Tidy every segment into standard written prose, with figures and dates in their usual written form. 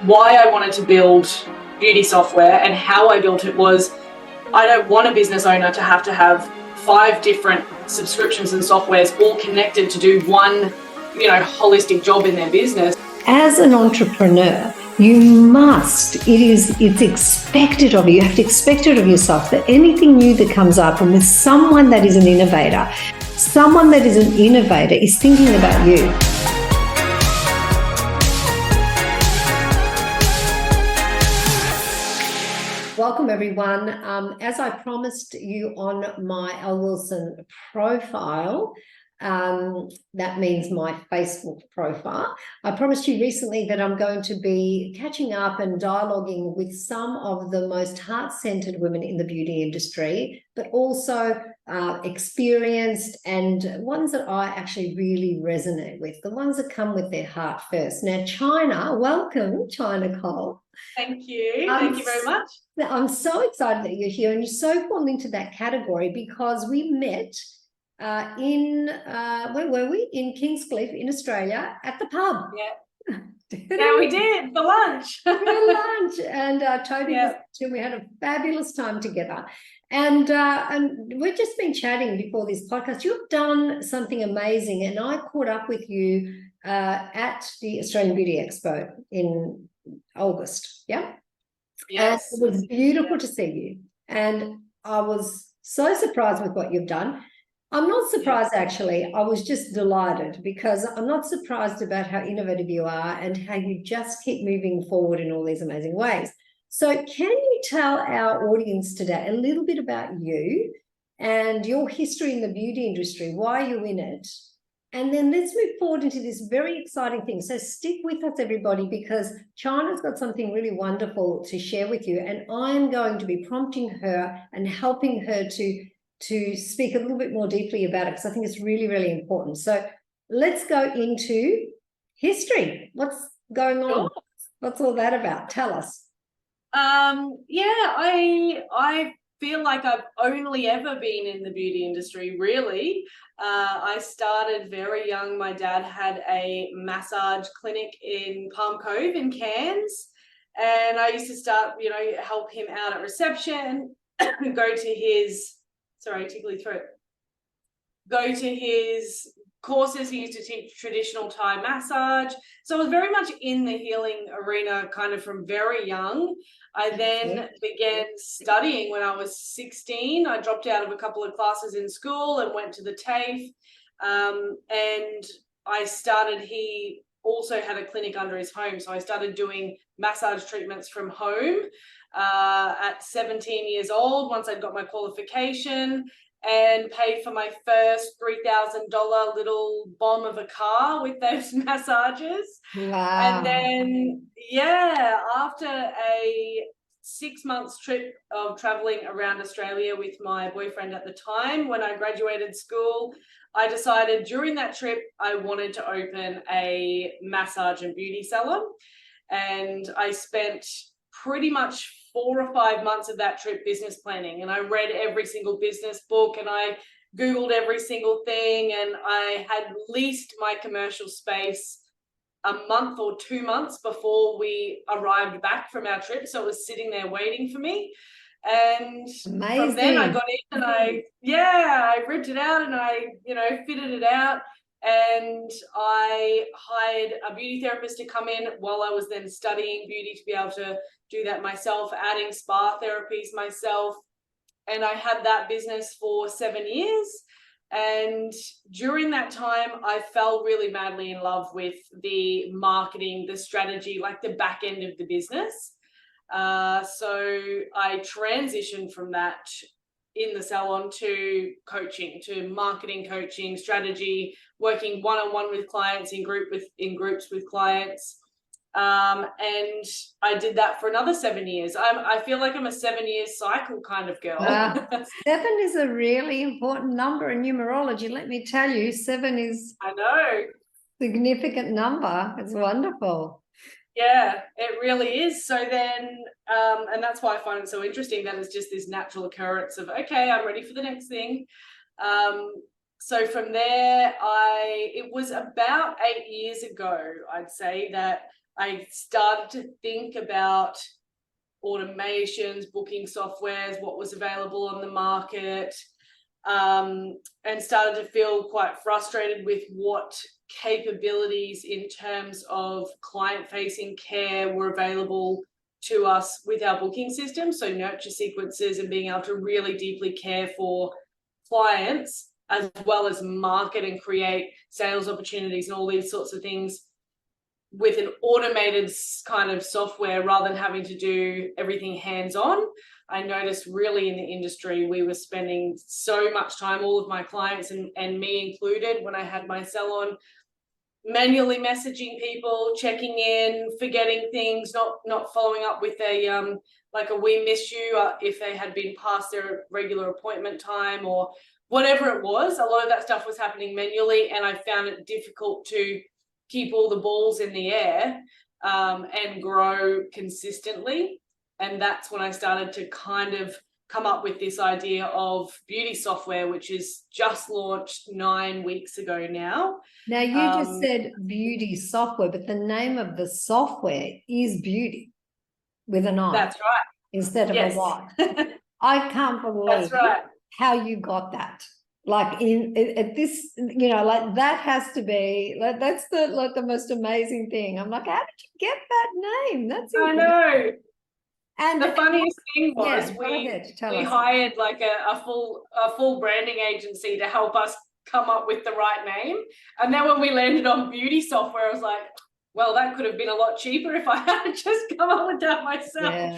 why I wanted to build beauty software and how I built it was I don't want a business owner to have 5 different subscriptions and softwares all connected to do one, holistic job in their business. As an entrepreneur, it's expected of you. You have to expect it of yourself that anything new that comes up, and with someone that is an innovator is thinking about you. Welcome everyone. As I promised you on my Elle Wilson profile, that means my Facebook profile, I promised you recently that I'm going to be catching up and dialoguing with some of the most heart-centered women in the beauty industry, but also experienced and ones that I actually really resonate with, the ones that come with their heart first. Now, China, welcome, China Coyle. Thank you. Thank you very much. I'm so excited that you're here, and you're so fall into that category because we met where were we? In Kingscliff in Australia at the pub. Yeah. Yeah, we did for lunch. For lunch, and Toby was too. We had a fabulous time together, and we've just been chatting before this podcast. You've done something amazing, and I caught up with you at the Australian Beauty Expo in August. Yeah. Yes. And it was beautiful to see you, and I was so surprised with what you've done. I'm not surprised, actually. I was just delighted because I'm not surprised about how innovative you are and how you just keep moving forward in all these amazing ways. So can you tell our audience today a little bit about you and your history in the beauty industry, why you're in it? And then let's move forward into this very exciting thing. So stick with us, everybody, because China's got something really wonderful to share with you. And I'm going to be prompting her and helping her to speak a little bit more deeply about it, because I think it's really, really important. So let's go into history. What's going on? Sure. What's all that about? Tell us. I feel like I've only ever been in the beauty industry, really. I started very young. My dad had a massage clinic in Palm Cove in Cairns, and I used to start, help him out at reception, go to his courses. He used to teach traditional Thai massage. So I was very much in the healing arena kind of from very young. I then began studying when I was 16. I dropped out of a couple of classes in school and went to the TAFE. And he also had a clinic under his home. So I started doing massage treatments from home at 17 years old, once I'd got my qualification, and paid for my first $3,000 little bomb of a car with those massages. Wow. And then, after a 6 months trip of traveling around Australia with my boyfriend at the time, when I graduated school, I decided during that trip I wanted to open a massage and beauty salon. And I spent pretty much 4 or 5 months of that trip business planning, and I read every single business book, and I Googled every single thing, and I had leased my commercial space a month or 2 months before we arrived back from our trip. So it was sitting there waiting for me. And From then I got in and I ripped it out and I, fitted it out. And I hired a beauty therapist to come in while I was then studying beauty to be able to do that myself, adding spa therapies myself. And I had that business for 7 years. And during that time, I fell really madly in love with the marketing, the strategy, like the back end of the business. So I transitioned from that in the salon to coaching, to marketing coaching, strategy, working one-on-one with clients, in groups with clients. And I did that for another 7 years. I feel like I'm a 7-year cycle kind of girl. 7 is a really important number in numerology. Let me tell you, 7 is a significant number. It's wonderful. Yeah, it really is. So then, and that's why I find it so interesting that it's just this natural occurrence of, okay, I'm ready for the next thing. So from there, it was about 8 years ago, I'd say, that I started to think about automations, booking softwares, what was available on the market, and started to feel quite frustrated with what capabilities in terms of client-facing care were available to us with our booking system. So nurture sequences and being able to really deeply care for clients, as well as market and create sales opportunities and all these sorts of things with an automated kind of software rather than having to do everything hands-on. I noticed really in the industry, we were spending so much time, all of my clients and me included, when I had my salon, manually messaging people, checking in, forgetting things, not following up with a like a we miss you if they had been past their regular appointment time or whatever it was. A lot of that stuff was happening manually, and I found it difficult to keep all the balls in the air and grow consistently. And that's when I started to kind of come up with this idea of beauty software, which is just launched 9 weeks ago now. Now, you just said beauty software, but the name of the software is Beauty with an I. That's right. Instead of Yes. a Y. I can't believe That's right. how you got that. Like at this, you know, like that has to be like that's the most amazing thing. I'm like, how did you get that name? That's I know. And the funniest thing was we hired like a full branding agency to help us come up with the right name. And then when we landed on beauty software, I was like, well, that could have been a lot cheaper if I had just come up with that myself. Yeah,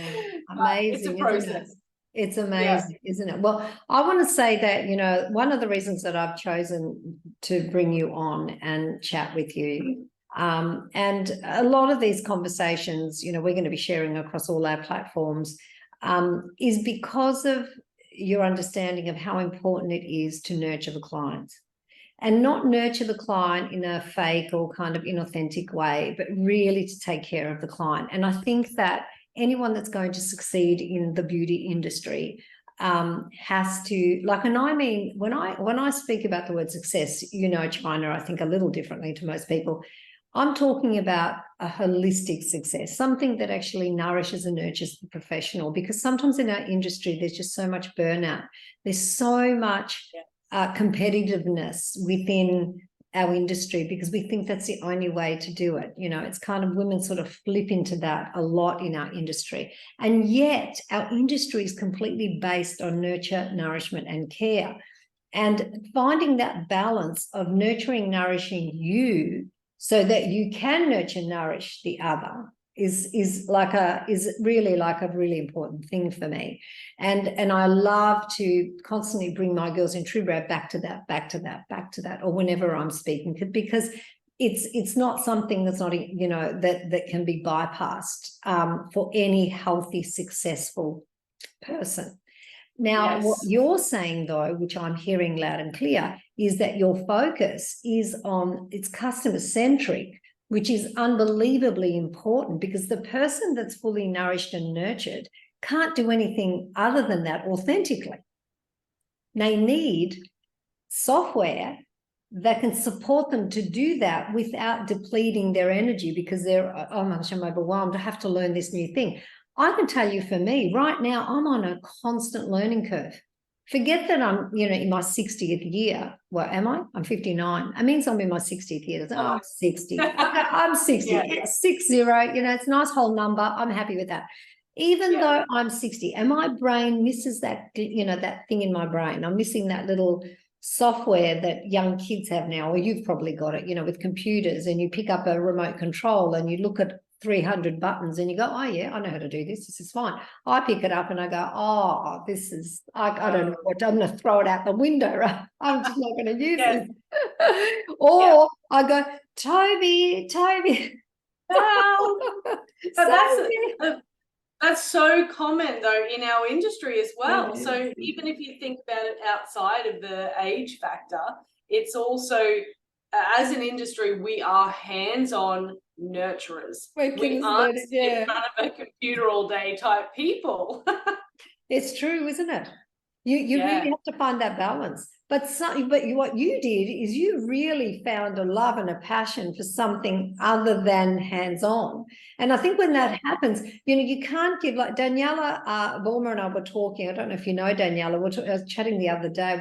amazing. It's a process. It's amazing, isn't it? Well, I want to say that, you know, one of the reasons that I've chosen to bring you on and chat with you, and a lot of these conversations, you know, we're going to be sharing across all our platforms, is because of your understanding of how important it is to nurture the clients. And not nurture the client in a fake or kind of inauthentic way, but really to take care of the client. And I think that anyone that's going to succeed in the beauty industry has to, like, and I mean, when I speak about the word success, you know, China, I think a little differently to most people. I'm talking about a holistic success, something that actually nourishes and nurtures the professional, because sometimes in our industry, there's just so much burnout. There's so much competitiveness within our industry because we think that's the only way to do it. You know, it's kind of women sort of flip into that a lot in our industry. And yet our industry is completely based on nurture, nourishment, and care. And finding that balance of nurturing, nourishing you so that you can nurture, nourish the other is really like a really important thing for me. And I love to constantly bring my girls in TrueBrow back to that, or whenever I'm speaking, because it's not something that's not, you know, that can be bypassed for any healthy, successful person. Now, what you're saying, though, which I'm hearing loud and clear, is that your focus is on it's customer-centric, which is unbelievably important, because the person that's fully nourished and nurtured can't do anything other than that authentically. They need software that can support them to do that without depleting their energy because they're, oh my gosh, I'm overwhelmed, I have to learn this new thing. I can tell you, for me right now, I'm on a constant learning curve. Forget that I'm, you know, in my 60th year. Well, am I? I'm 59. It means I'm in my 60th year. Oh, I'm 60. I'm 60. Yeah. 60, you know, it's a nice whole number. I'm happy with that. Even though I'm 60, and my brain misses that, you know, that thing in my brain. I'm missing that little software that young kids have now, or you've probably got it, you know, with computers, and you pick up a remote control and you look at 300 buttons and you go, oh yeah, I know how to do this. This is fine. I pick it up and I go, oh, this is, I don't know what, I'm going to throw it out the window. Right? I'm just not going to use it. Or I go, Toby. That's so common though in our industry as well. So even if you think about it outside of the age factor, it's also, as an industry, we are hands-on nurturers. We aren't in front of a computer all day type people. It's true, isn't it? You really have to find that balance. But what you did is you really found a love and a passion for something other than hands-on. And I think when that happens, you can't give, like Daniela Bormer and I were talking. I don't know if you know Daniela. I was chatting the other day.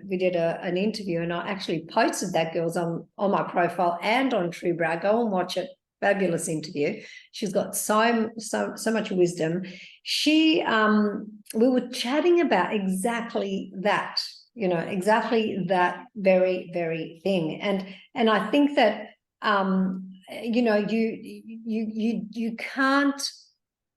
We did an interview, and I actually posted that girl's on my profile and on TrueBrow. Go and watch it. Fabulous interview. She's got so much wisdom. We were chatting about exactly that, exactly that very, very thing. And I think that you can't,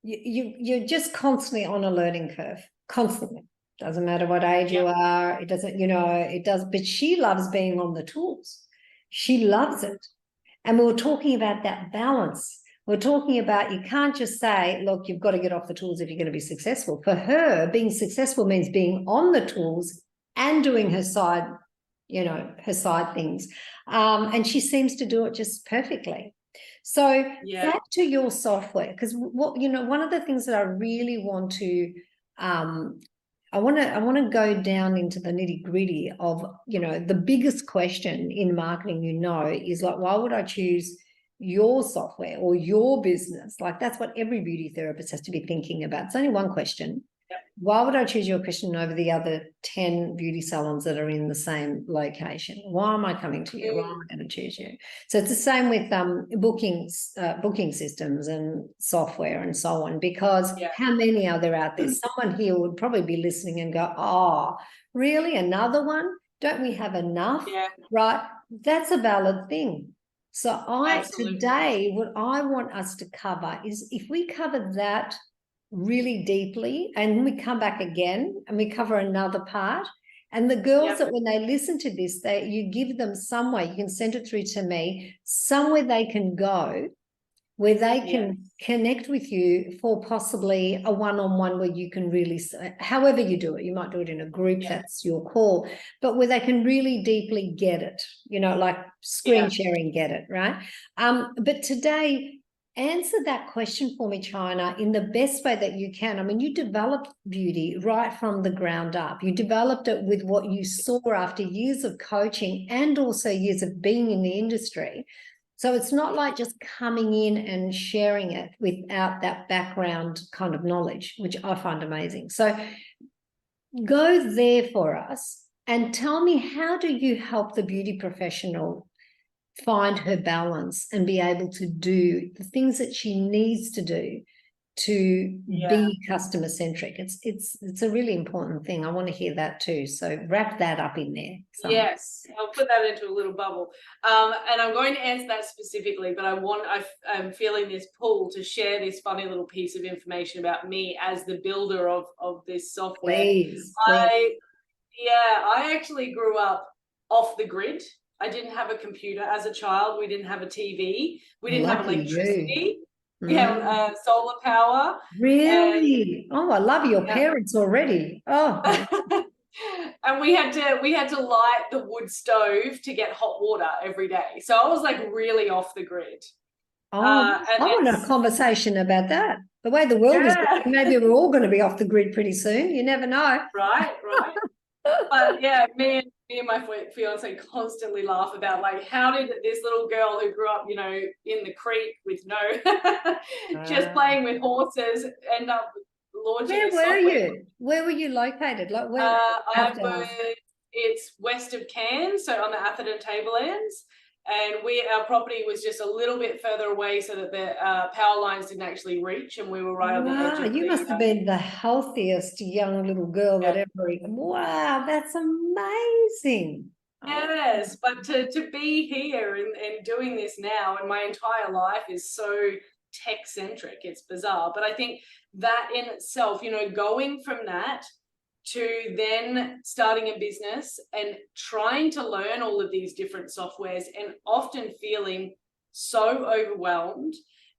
you're just constantly on a learning curve, constantly. Doesn't matter what age you are, it doesn't, it does, but she loves being on the tools. She loves it. And we were talking about that balance. We're talking about, you can't just say, look, you've got to get off the tools if you're going to be successful. For her, being successful means being on the tools and doing her side, her side things. And she seems to do it just perfectly. So back to your software, because one of the things that I really want to I want to go down into the nitty-gritty of, the biggest question in marketing, is like, why would I choose your software or your business? Like, that's what every beauty therapist has to be thinking about. It's only one question. Why would I choose your question over the other 10 beauty salons that are in the same location? Why am I coming to you? Why am I going to choose you? So it's the same with booking systems and software and so on, because how many are there out there? Someone here would probably be listening and go, oh, really? Another one? Don't we have enough? Right? That's a valid thing. So today, what I want us to cover is, if we cover that really deeply, and we come back again and we cover another part, and the girls that when they listen to this, you give them somewhere, you can send it through to me, somewhere they can go where they can connect with you for possibly a one-on-one where you can really, however you do it, you might do it in a group, that's your call, but where they can really deeply get it, like screen sharing, get it, right? But today, answer that question for me, China, in the best way that you can. I mean, you developed beauty right from the ground up. You developed it with what you saw after years of coaching and also years of being in the industry. So it's not like just coming in and sharing it without that background kind of knowledge, which I find amazing. So go there for us and tell me, how do you help the beauty professional find her balance and be able to do the things that she needs to do to be customer centric? It's a really important thing. I want to hear that too. So wrap that up in there. Yes, I'll put that into a little bubble. And I'm going to answer that specifically, but I'm feeling this pull to share this funny little piece of information about me as the builder of this software. Please. I actually grew up off the grid. I didn't have a computer as a child. We didn't have a TV. We didn't have electricity. We have solar power. Really? I love your parents already. Oh. And we had to light the wood stove to get hot water every day. So I was like really off the grid. I want a conversation about that. The way the world is going, maybe we're all going to be off the grid pretty soon. You never know. Right. But me and my fiance constantly laugh about, like, how did this little girl who grew up, in the creek with no, just playing with horses, end up launching a software? Where were you located? Like where? It's west of Cairns, so on the Atherton Tablelands. And our property was just a little bit further away so that the power lines didn't actually reach, and we were right on the edge of you must have been the healthiest young little girl that ever. Wow, that's amazing. Yes, but to be here and doing this now, and my entire life is so tech-centric, it's bizarre. But I think that in itself, going from that to then starting a business and trying to learn all of these different softwares, and often feeling so overwhelmed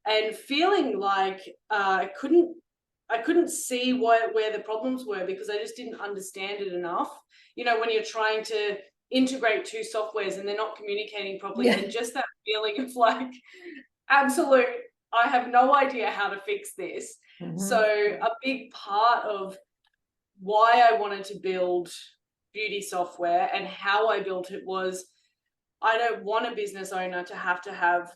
and feeling like I couldn't see where the problems were, because I just didn't understand it enough. When you're trying to integrate two softwares and they're not communicating properly, and just that feeling of like, absolute, I have no idea how to fix this. So a big part of why I wanted to build beauty software and how I built it was, I don't want a business owner to have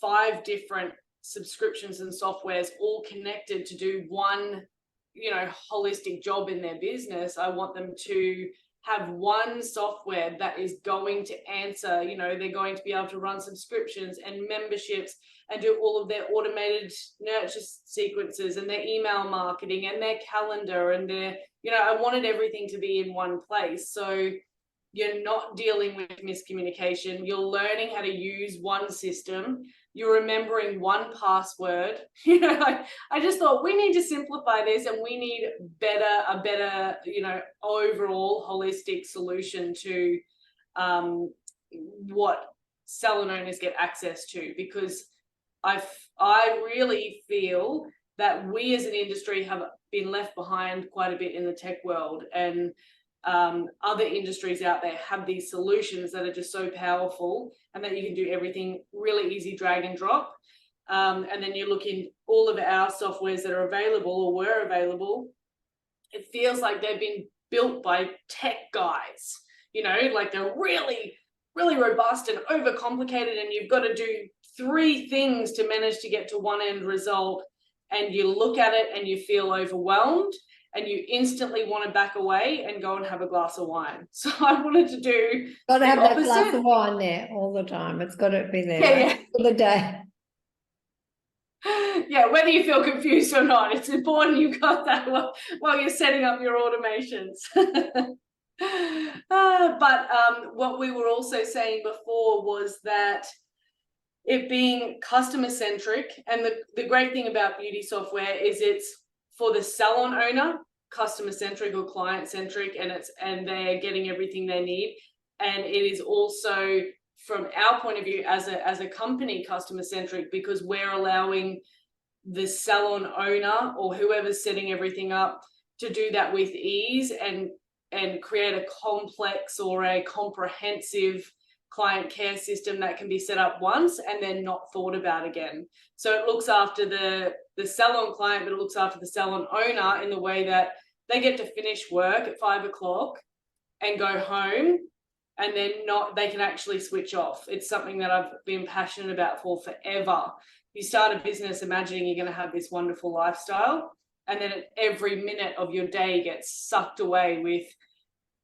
5 different subscriptions and softwares all connected to do one, holistic job in their business. I want them to have one software that is going to answer, they're going to be able to run subscriptions and memberships and do all of their automated nurture sequences and their email marketing and their calendar and their, I wanted everything to be in one place. So you're not dealing with miscommunication. You're learning how to use one system. You're remembering one password. I just thought we need to simplify this, and we need a better, overall holistic solution to what salon owners get access to, because I really feel that we as an industry have been left behind quite a bit in the tech world, and other industries out there have these solutions that are just so powerful, and that you can do everything really easy, drag and drop. And then you look in all of our softwares that are available or were available, it feels like they've been built by tech guys, like they're really, really robust and overcomplicated, and you've got to do 3 things to manage to get to one end result. And you look at it and you feel overwhelmed, and you instantly want to back away and go and have a glass of wine. So I wanted to do Got to have opposite. that glass of wine there all the time. It's got to be there, Yeah, right? For the day. Yeah, whether you feel confused or not, it's important you got that while you're setting up your automations. But what we were also saying before was that it being customer centric, and the great thing about beauty software is it's for the salon owner, customer centric or client centric, and they're getting everything they need. And it is also, from our point of view as a company, customer centric, because we're allowing the salon owner or whoever's setting everything up to do that with ease and create a complex or a comprehensive client care system that can be set up once and then not thought about again. So it looks after the salon client, but it looks after the salon owner in the way that they get to finish work at 5 o'clock and go home, and then they can actually switch off. It's something that I've been passionate about for forever. You start a business imagining you're going to have this wonderful lifestyle, and then every minute of your day gets sucked away with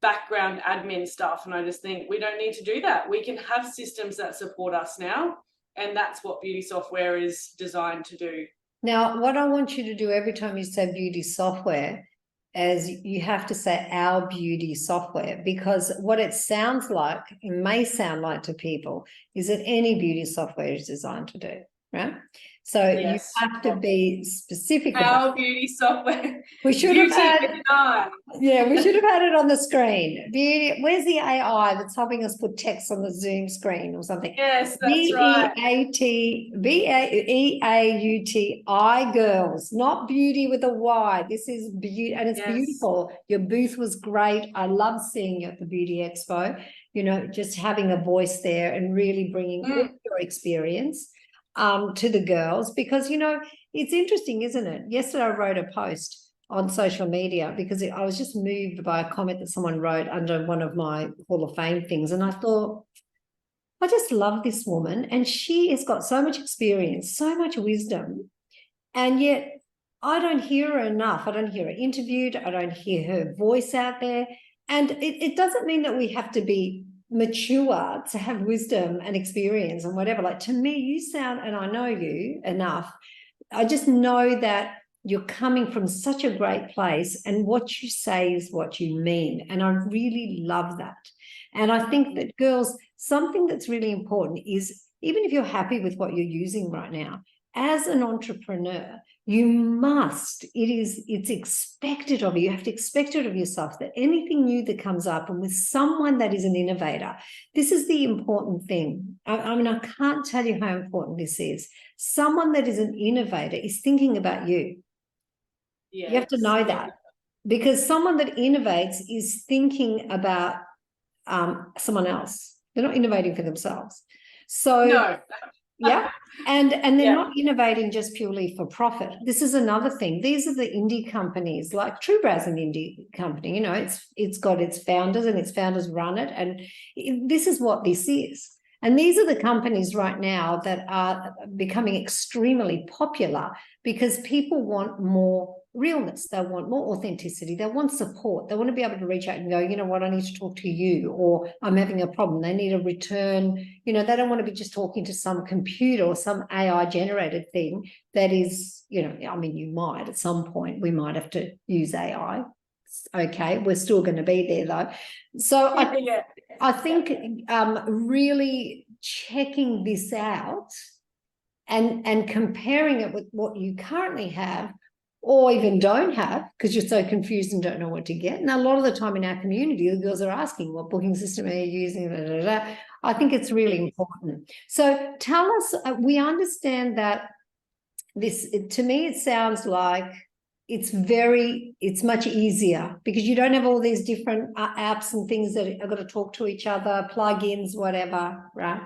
background admin stuff. And I just think we don't need to do that. We can have systems that support us now, and that's what beauty software is designed to do. Now, what I want you to do every time you say beauty software is you have to say our beauty software, because what it sounds like, it may sound like to people, is that any beauty software is designed to do, right? So yes, you have to be specific our beauty software. We should beauty have had, yeah, we should have had it on the screen. Beauty, where's the AI that's helping us put text on the Zoom screen or something? Yes, that's right. BEAUTI, girls, not beauty with a Y. This is beauty, and it's beautiful. Your booth was great. I love seeing you at the Beauty Expo, just having a voice there and really bringing all your experience to the girls, because it's interesting, isn't it? Yesterday I wrote a post on social media because I was just moved by a comment that someone wrote under one of my Hall of Fame things, and I thought, I just love this woman, and she has got so much experience, so much wisdom, and yet I don't hear her enough. I don't hear her interviewed. I don't hear her voice out there. And it doesn't mean that we have to be mature to have wisdom and experience and whatever. Like, to me, you sound, and I know you enough, I just know that you're coming from such a great place, and what you say is what you mean, and I really love that. And I think that, girls, something that's really important is, even if you're happy with what you're using right now, as an entrepreneur, you must, it's expected of you, you have to expect it of yourself, that anything new that comes up, and with someone that is an innovator, this is the important thing. I mean, I can't tell you how important this is. Someone that is an innovator is thinking about you. Yes. You have to know that, because someone that innovates is thinking about someone else. They're not innovating for themselves. So no. Yeah. And they're Yeah. not innovating just purely for profit. This is another thing. These are the indie companies, like TrueBrow's an indie company. You know, it's got its founders and its founders run it. And this is what this is. And these are the companies right now that are becoming extremely popular because people want more realness. They want more authenticity. They want support. They want to be able to reach out and go, you know what, I need to talk to you, or I'm having a problem. They need a return. You know, they don't want to be just talking to some computer or some AI generated thing that is, you know, I mean, you might at some point, we might have to use AI. Okay, we're still going to be there though. So I think really checking this out and comparing it with what you currently have or even don't have because you're so confused and don't know what to get. And a lot of the time in our community, the girls are asking, what booking system are you using? Blah, blah, blah. I think it's really important. So tell us, we understand that this, to me, it sounds like it's much easier because you don't have all these different apps and things that are going to talk to each other, plugins, whatever, right?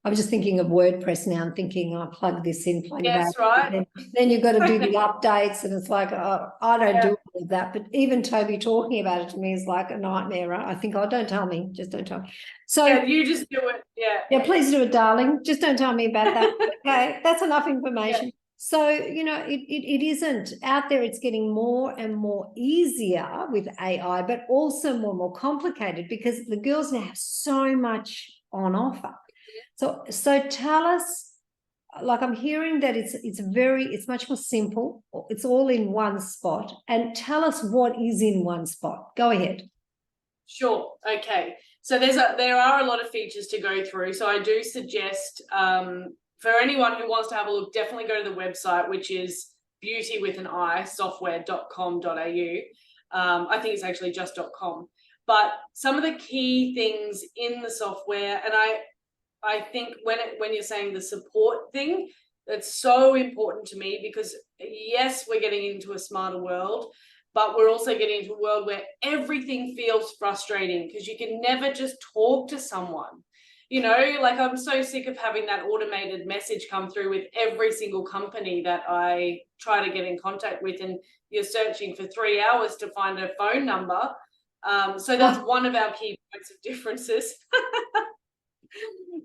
I'm just thinking of WordPress now and thinking, oh, plug this in, plug Yes, that. right. Then you've got to do the updates and it's like, oh, I don't do all of that. But even Toby talking about it to me is like a nightmare, right? I think, oh, don't tell me, just don't tell me. So you just do it. Yeah, please do it, darling. Just don't tell me about that. Okay, that's enough information. So, you know, it isn't out there. It's getting more and more easier with AI, but also more and more complicated because the girls now have so much on offer. So tell us, like I'm hearing that it's much more simple. It's all in one spot. And tell us what is in one spot. Go ahead. Sure. Okay. So there are a lot of features to go through. So I do suggest for anyone who wants to have a look, definitely go to the website, which is beauty with an I, software.com.au. I think it's actually just .com. But some of the key things in the software, and I think when you're saying the support thing, that's so important to me because yes, we're getting into a smarter world, but we're also getting into a world where everything feels frustrating because you can never just talk to someone. You know, like I'm so sick of having that automated message come through with every single company that I try to get in contact with, and you're searching for 3 hours to find a phone number. So that's one of our key points of differences.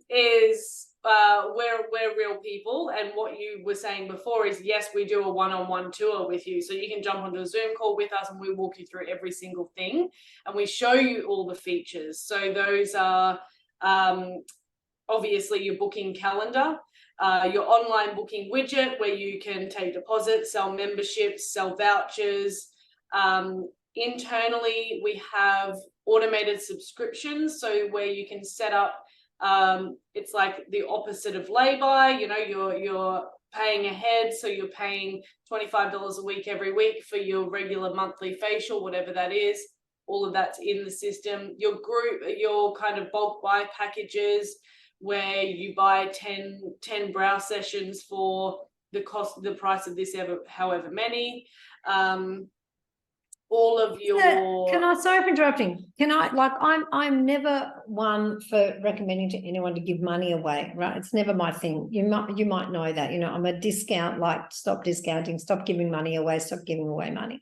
Is we're real people, and what you were saying before is yes, we do a one-on-one tour with you, so you can jump onto a Zoom call with us and we walk you through every single thing and we show you all the features. So those are obviously your booking calendar, your online booking widget where you can take deposits, sell memberships, sell vouchers. Internally we have automated subscriptions, so where you can set up it's like the opposite of lay-by. You know, you're paying ahead, so you're paying $25 a week every week for your regular monthly facial, whatever that is. All of that's in the system. Your kind of bulk buy packages where you buy 10 brow sessions for the price of this however many. All of your sorry for interrupting. I'm never one for recommending to anyone to give money away, right? It's never my thing. You might know that, you know, I'm a discount, like stop discounting, stop giving money away, stop giving away money.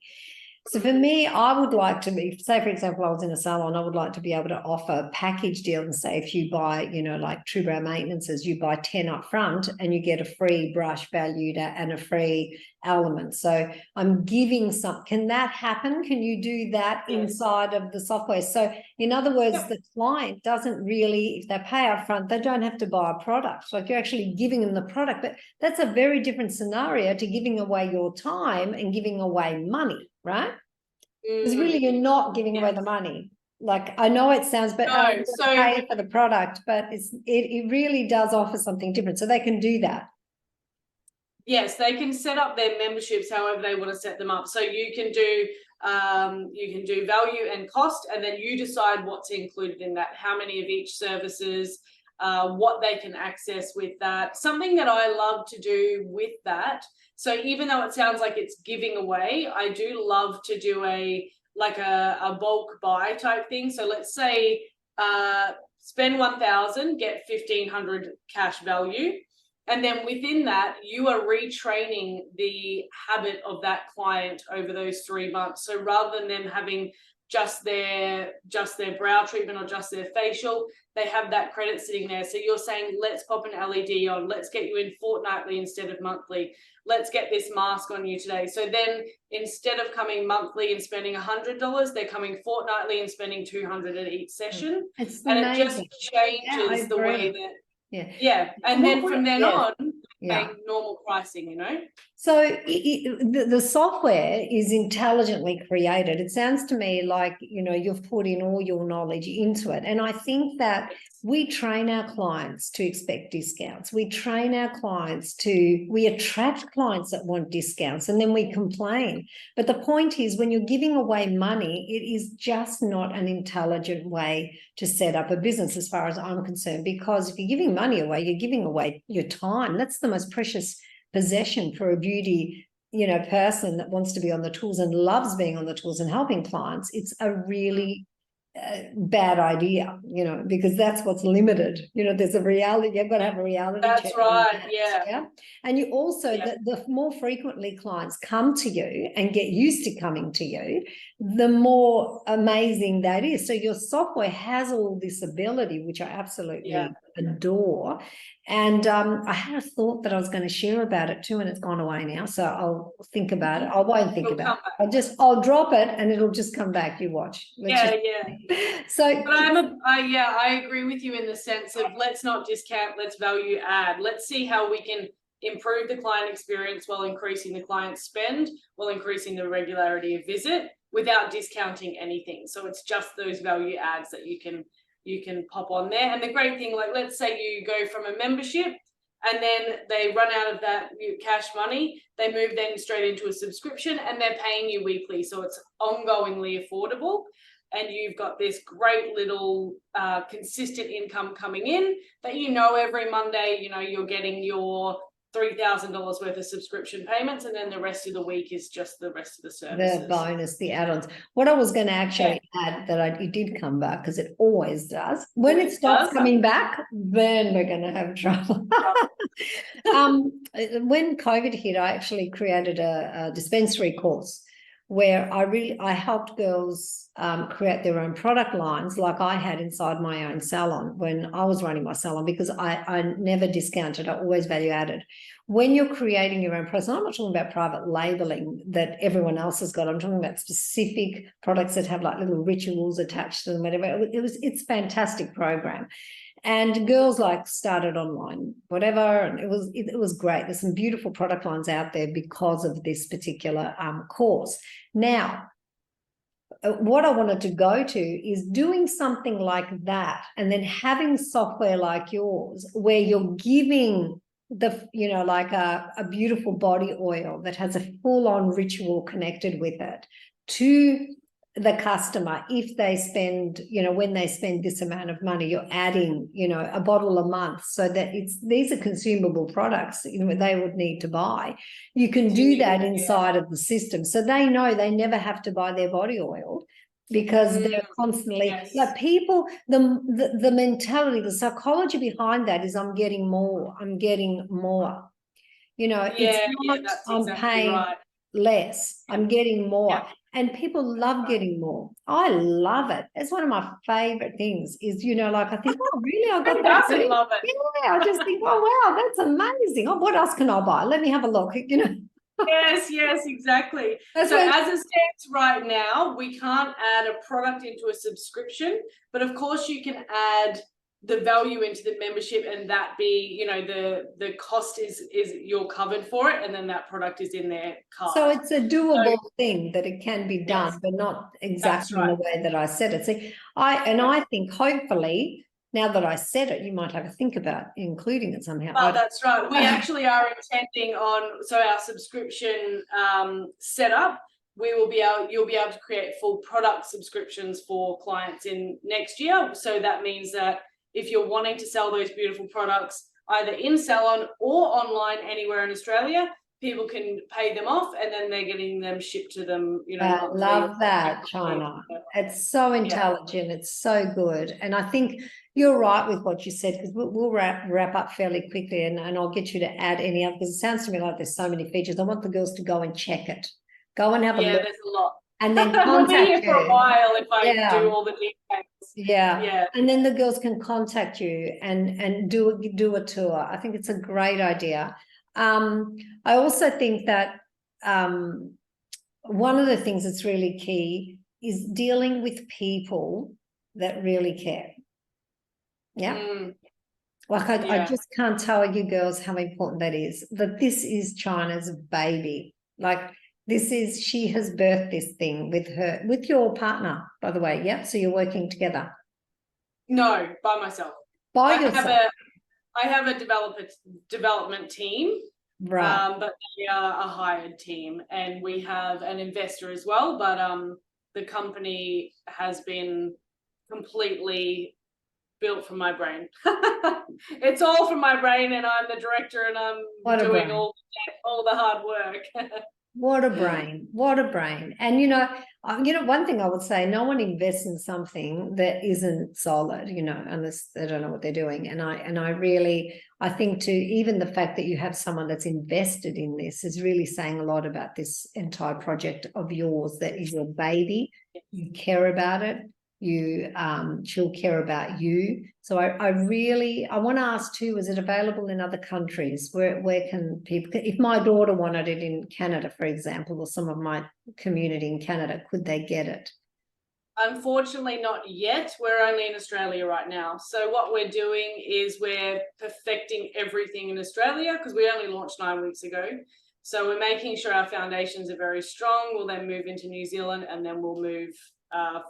So for me, I would like to be, say, for example, I was in a salon, I would like to be able to offer a package deal and say, if you buy, you know, like TrueBrow maintenances, you buy 10 up front and you get a free brush valued at and a free element. So I'm giving some, can that happen? Can you do that inside of the software? So in other words, the client doesn't really, if they pay up front, they don't have to buy a product. Like you're actually giving them the product, but that's a very different scenario to giving away your time and giving away money. Right? Because really you're not giving away the money. Like I know it sounds, but so pay for the product, but it really does offer something different. So they can do that. Yes, they can set up their memberships however they want to set them up. So you can do value and cost, and then you decide what's included in that, how many of each services, what they can access with that. Something that I love to do with that. So even though it sounds like it's giving away, I do love to do a bulk buy type thing. So let's say spend 1,000, get 1,500 cash value. And then within that, you are retraining the habit of that client over those 3 months. So rather than them having just their brow treatment or just their facial, they have that credit sitting there. So you're saying, let's pop an LED on, let's get you in fortnightly instead of monthly, let's get this mask on you today. So then instead of coming monthly and spending $100, they're coming fortnightly and spending $200 at each session. It's and amazing. It just changes the way that and then from then on paying normal pricing, you know. So the software is intelligently created. It sounds to me like, you know, you've put in all your knowledge into it. And I think that we train our clients to expect discounts. We train our clients we attract clients that want discounts, and then we complain. But the point is, when you're giving away money, it is just not an intelligent way to set up a business as far as I'm concerned, because if you're giving money away, you're giving away your time. That's the most precious possession for a beauty, you know, person that wants to be on the tools and loves being on the tools and helping clients. It's a really bad idea, you know, because that's what's limited. You know, there's a reality. You've got to have a reality check. That's right. Yeah. And you also, the more frequently clients come to you and get used to coming to you, the more amazing that is. So your software has all this ability, which I absolutely adore. And I had a thought that I was going to share about it too, and it's gone away now. So I'll think about it. I won't think about it. I'll drop it and it'll just come back. You watch. So but I agree with you in the sense of, let's not discount, let's value add. Let's see how we can improve the client experience while increasing the client spend, while increasing the regularity of visit without discounting anything. So it's just those value adds that you can pop on there. And the great thing, like, let's say you go from a membership and then they run out of that cash money, they move then straight into a subscription and they're paying you weekly. So it's ongoingly affordable. And you've got this great little consistent income coming in that, you know, every Monday, you know, you're getting your $3,000 worth of subscription payments, and then the rest of the week is just the rest of the services. The bonus, the add-ons. What I was going to actually add, that it did come back, because it always does. When it stops coming back, then we're going to have trouble. When COVID hit, I actually created a dispensary course where I helped girls create their own product lines, like I had inside my own salon when I was running my salon, because I never discounted. I always value added. When you're creating your own products, I'm not talking about private labeling that everyone else has got. I'm talking about specific products that have like little rituals attached to them, whatever. It's a fantastic program. And girls like started online, whatever, and it was great. There's some beautiful product lines out there because of this particular course. Now, what I wanted to go to is doing something like that, and then having software like yours where you're giving like a beautiful body oil that has a full-on ritual connected with it to the customer. If they spend, when they spend this amount of money, you're adding, a bottle a month, so that these are consumable products, they would need to buy. You can do that inside of the system. So they know they never have to buy their body oil, because they're constantly like people, the mentality, the psychology behind that is I'm getting more. It's not I'm paying less, I'm getting more. And people love getting more. I love it. It's one of my favorite things is, I think, oh, really? I got that. I love it. Yeah, I just think, oh, wow, that's amazing. Oh, what else can I buy? Let me have a look, Yes, exactly. So as it stands right now, we can't add a product into a subscription, but of course you can add the value into the membership, and that be, the cost is you're covered for it, and then that product is in their cart. So it's a doable thing that it can be done, but not exactly in the way that I said it. See, I think hopefully, now that I said it, you might have a think about including it somehow. Oh, that's right. We actually are intending on, so our subscription setup, you'll be able to create full product subscriptions for clients in next year. So that means that if you're wanting to sell those beautiful products either in salon or online anywhere in Australia, people can pay them off, and then they're getting them shipped to them, you know, I monthly. love that, China. It's so intelligent. It's so good. And I think you're right with what you said, because we'll wrap up fairly quickly, and I'll get you to add any other, because it sounds to me like there's so many features. I want the girls to go and check it. Go and have a look. There's a lot. And then we'll be here contact for a you. while if I Yeah. do all the details. Yeah. And then the girls can contact you and do a tour. I think it's a great idea. I also think that one of the things that's really key is dealing with people that really care. Yeah. Like I just can't tell you girls how important that is, that this is China's baby. Like, she has birthed this thing with your partner, by the way. Yeah. So you're working together. No, by myself. By yourself. I have a development team. Right. But they are a hired team, and we have an investor as well. But the company has been completely built from my brain. It's all from my brain, and I'm the director, and I'm doing all the hard work. What a brain. What a brain. And, you know, one thing I would say, no one invests in something that isn't solid, you know, unless they don't know what they're doing. And I think too, even the fact that you have someone that's invested in this is really saying a lot about this entire project of yours, that is your baby. You care about it. She'll care about you. So I want to ask too, is it available in other countries? Where can people, if my daughter wanted it in Canada, for example, or some of my community in Canada, could they get it? Unfortunately, not yet. We're only in Australia right now. So what we're doing is we're perfecting everything in Australia, because we only launched 9 weeks ago. So we're making sure our foundations are very strong. We'll then move into New Zealand, and then we'll move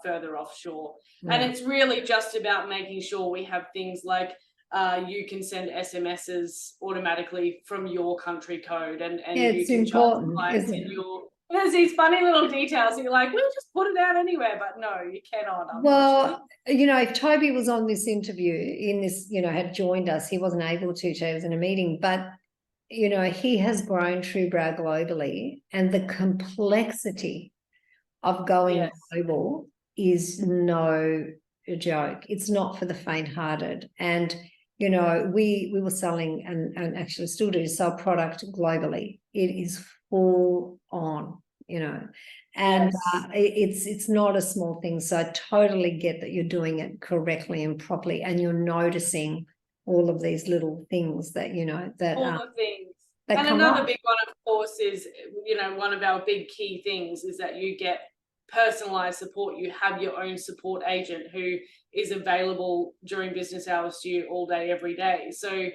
further offshore. And it's really just about making sure we have things like you can send SMSs automatically from your country code, and it's you can important, clients isn't in it? there's these funny little details. You're like, we'll just put it out anywhere, but no, you cannot. Well, you know, if Toby was on this interview had joined us, he wasn't able to. He was in a meeting, but you know, he has grown TrueBrow globally, and the complexity of going global is no joke. It's not for the faint-hearted. And you know, we were selling and actually still do sell product globally. It is full on, you know, and it's not a small thing. So I totally get that you're doing it correctly and properly, and you're noticing all of these little things that, you know, that all the things. And another big one, of course, is, you know, one of our big key things is that you get personalized support. You have your own support agent who is available during business hours to you all day, every day. So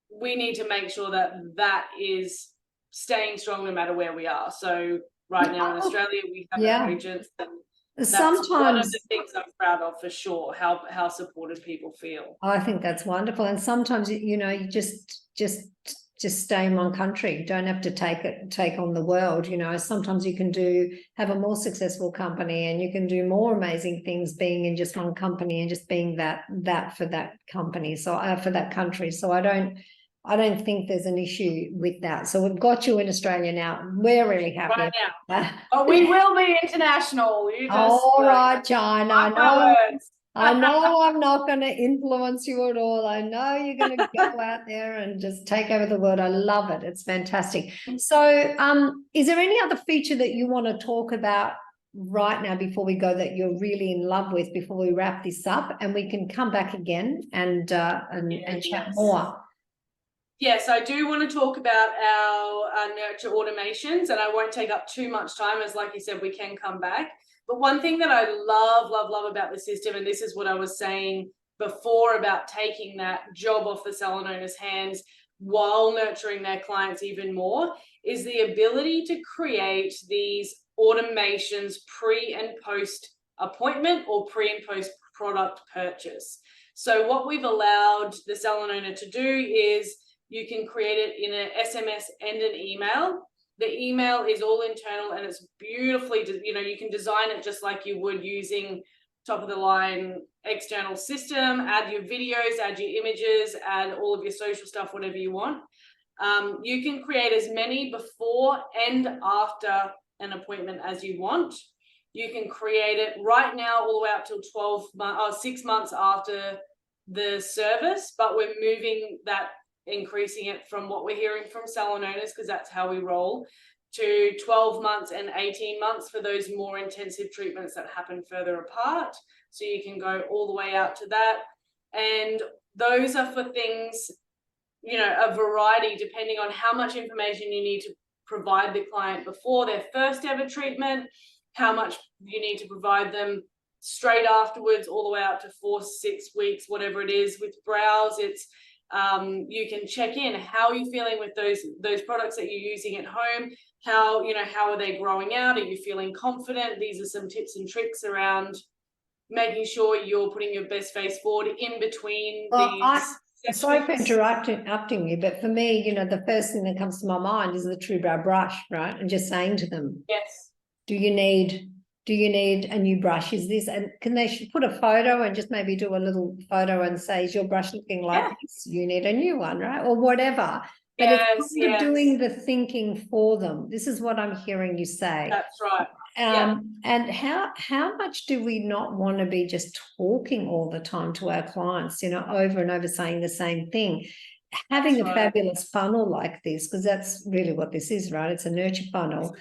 we need to make sure that that is staying strong no matter where we are. So right now in Australia, we have our agents, and that's one of the things I'm proud of, for sure, how supported people feel. I think that's wonderful. And sometimes, you know, you just stay in one country. You don't have to take on the world. You know, sometimes you can have a more successful company, and you can do more amazing things being in just one company and just being that for that company. So for that country. So I don't think there's an issue with that. So we've got you in Australia now. We're really happy right now. But we will be international. All right, China. I know I'm not going to influence you at all. I know you're going to go out there and just take over the world. I love it. It's fantastic. So is there any other feature that you want to talk about right now before we go, that you're really in love with, before we wrap this up, and we can come back again and chat more? Yes, I do want to talk about our nurture automations, and I won't take up too much time, as like you said, we can come back. But one thing that I love about the system, and this is what I was saying before about taking that job off the salon owner's hands while nurturing their clients even more, is the ability to create these automations pre and post appointment, or pre and post product purchase. So what we've allowed the salon owner to do is you can create it in an SMS and an email. The email is all internal, and it's beautifully, you know, you can design it just like you would using top of the line external system, add your videos, add your images, add all of your social stuff, whatever you want. You can create as many before and after an appointment as you want. You can create it right now all the way up till 6 months after the service, but we're moving that, increasing it from what we're hearing from salon owners, because that's how we roll, to 12 months and 18 months for those more intensive treatments that happen further apart. So you can go all the way out to that. And those are for things, you know, a variety depending on how much information you need to provide the client before their first ever treatment, how much you need to provide them straight afterwards, all the way up to 4 to 6 weeks, whatever it is. With brows, it's you can check in, how are you feeling with those products that you're using at home, how are they growing out, are you feeling confident? These are some tips and tricks around making sure you're putting your best face forward in between these sorry for sessions. interrupting you, but for me, you know, the first thing that comes to my mind is the TrueBrow brush, right? And just saying to them, Yes, do you need a new brush? Is this, and can they put a photo and just maybe do a little photo and say, is your brush looking like this? You need a new one, right? Or whatever. But it's kind of doing the thinking for them. This is what I'm hearing you say. That's right. And how much do we not want to be just talking all the time to our clients, you know, over and over saying the same thing? Having a fabulous funnel like this, because that's really what this is, right? It's a nurture funnel.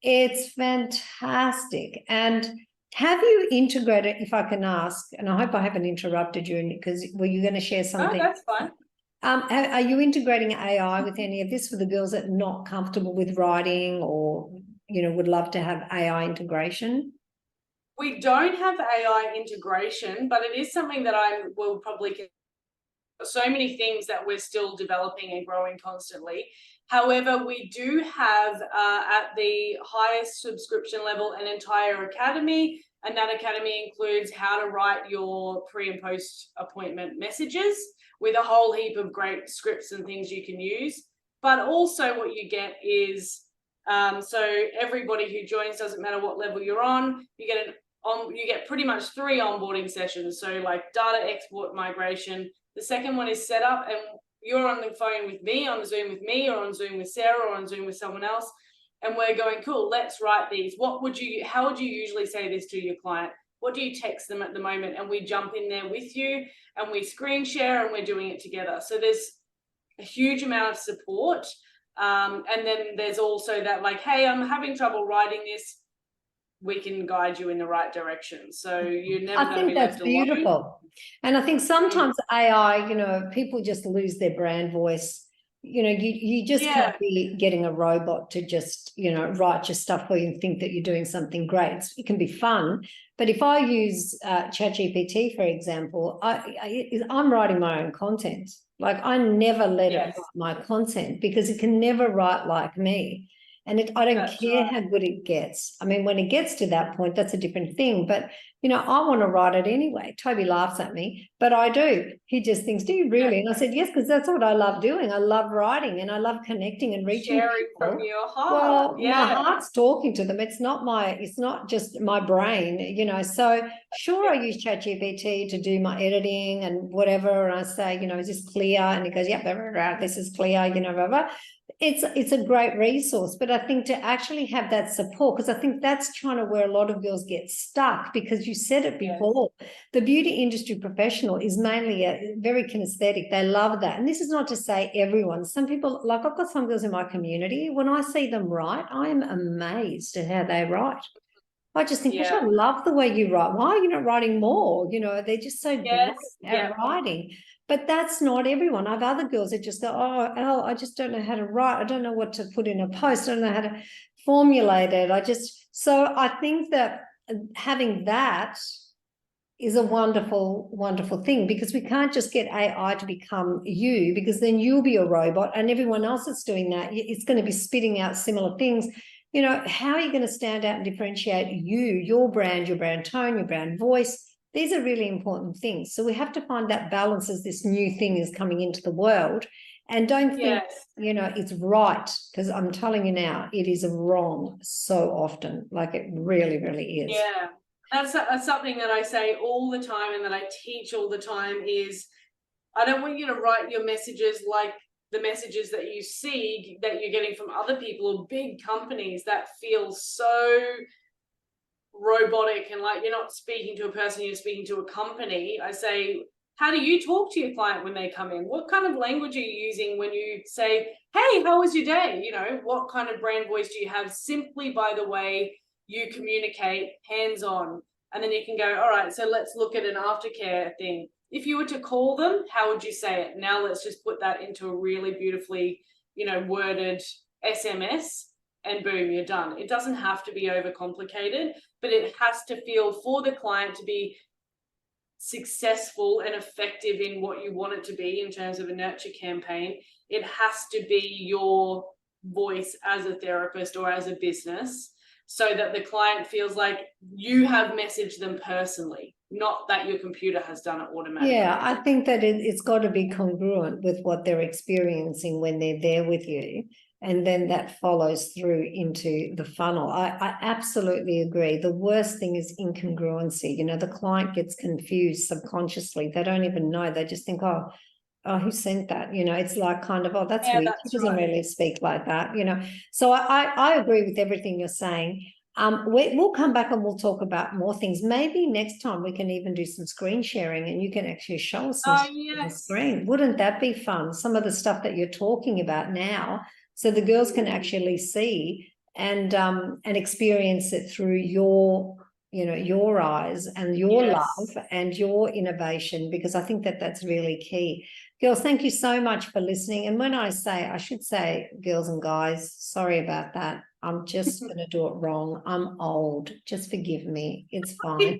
It's fantastic. And have you integrated, if I can ask, and I hope I haven't interrupted you, because were you going to share something? No, that's fine. Are you integrating AI with any of this for the girls that are not comfortable with writing, or, you know, would love to have AI integration? We don't have AI integration, but it is something that I will probably, so many things that we're still developing and growing constantly. However, we do have at the highest subscription level an entire academy, and that academy includes how to write your pre and post appointment messages with a whole heap of great scripts and things you can use. But also what you get is, so everybody who joins, doesn't matter what level you're on, you get pretty much 3 onboarding sessions. So like data export migration. The second one is set up, and you're on the phone with me, on Zoom with me, or on Zoom with Sarah, or on Zoom with someone else. And we're going, cool, let's write these. How would you usually say this to your client? What do you text them at the moment? And we jump in there with you and we screen share and we're doing it together. So there's a huge amount of support. And then there's also that, like, hey, I'm having trouble writing this. We can guide you in the right direction. So you're never going to be left alone. I think that's beautiful. And I think sometimes AI, you know, people just lose their brand voice. You know, you just can't be getting a robot to just, you know, write your stuff for you and think that you're doing something great. It can be fun. But if I use ChatGPT, for example, I'm writing my own content. Like, I never let it write my content, because it can never write like me. And I don't care how good it gets. I mean, when it gets to that point, that's a different thing. But, you know, I want to write it anyway. Toby laughs at me, but I do. He just thinks, do you really? And I said, yes, because that's what I love doing. I love writing and I love connecting and reaching sharing people. From your heart. Well, my heart's talking to them. It's not just my brain, you know. So sure, I use ChatGPT to do my editing and whatever. And I say, you know, is this clear? And he goes, yep, this is clear, you know, blah, blah. It's a great resource, but I think to actually have that support, because I think that's kind of where a lot of girls get stuck, because you said it before, the beauty industry professional is mainly very kinesthetic. They love that. And this is not to say everyone. Some people, like I've got some girls in my community, when I see them write, I am amazed at how they write. I just think, I love the way you write. Why are you not writing more? You know, they're just so great at writing. But that's not everyone. I have other girls that just go, oh, Elle, I just don't know how to write. I don't know what to put in a post. I don't know how to formulate it. So I think that having that is a wonderful, wonderful thing, because we can't just get AI to become you, because then you'll be a robot and everyone else that's doing that, it's going to be spitting out similar things. You know, how are you going to stand out and differentiate your brand tone, your brand voice? These are really important things. So we have to find that balance as this new thing is coming into the world. And don't think, you know, it's right, because I'm telling you now, it is wrong so often. Like, it really, really is. Yeah, that's something that I say all the time and that I teach all the time is, I don't want you to write your messages like the messages that you see that you're getting from other people or big companies that feel so robotic and like you're not speaking to a person, you're speaking to a company. I say, how do you talk to your client when they come in? What kind of language are you using when you say, hey, how was your day? You know, what kind of brand voice do you have simply by the way you communicate, hands-on? And then you can go, all right, so let's look at an aftercare thing. If you were to call them, how would you say it? Now let's just put that into a really beautifully, you know, worded SMS, and boom, you're done. It doesn't have to be overcomplicated, but it has to feel for the client to be successful and effective in what you want it to be in terms of a nurture campaign. It has to be your voice as a therapist or as a business, so that the client feels like you have messaged them personally, not that your computer has done it automatically. Yeah, I think that it's got to be congruent with what they're experiencing when they're there with you. And then that follows through into the funnel. I absolutely agree. The worst thing is incongruency. You know, the client gets confused subconsciously. They don't even know. They just think, oh, who sent that? You know, it's like kind of, oh, that's weird. He doesn't really speak like that, you know. So I agree with everything you're saying. We'll come back and we'll talk about more things. Maybe next time we can even do some screen sharing and you can actually show us some on the screen. Wouldn't that be fun? Some of the stuff that you're talking about now, so the girls can actually see and experience it through your, you know, your eyes and your love and your innovation, because I think that that's really key. Girls, thank you so much for listening. And when I should say girls and guys, sorry about that. I'm just going to do it wrong. I'm old. Just forgive me. It's fine. You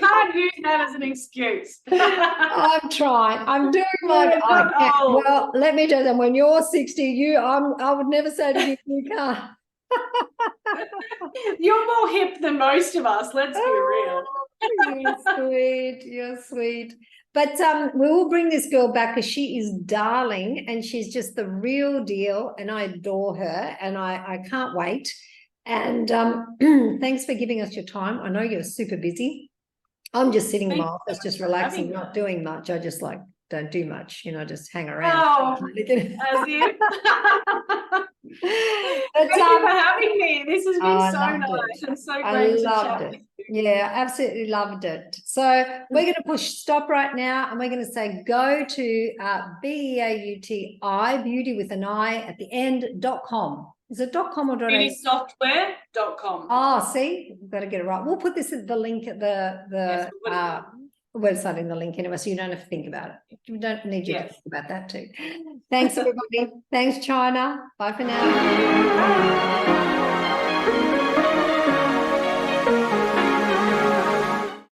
can't use that as an excuse. I'm trying. I'm doing my best. Well, let me tell them, when you're 60, I would never say to you can't. You're more hip than most of us, let's be real. You're sweet. You're sweet. But we will bring this girl back because she is darling and she's just the real deal, and I adore her and I can't wait. And thanks for giving us your time. I know you're super busy. I'm just sitting in my office, just relaxing, not doing much. I just like don't do much, you know, just hang around. Oh, as you. Thank you for having me. This has been so nice and so great to chat. Yeah, absolutely loved it. So we're going to push stop right now and we're going to say go to BEAUTI, Beauty with an I at the end.com. Is it .com or .au? Beautysoftware.com. Oh, see, we've got to get it right. We'll put this at the link at the website in the link anyway, so you don't have to think about it. You don't need you to think about that too. Thanks, everybody. Thanks, China. Bye for now.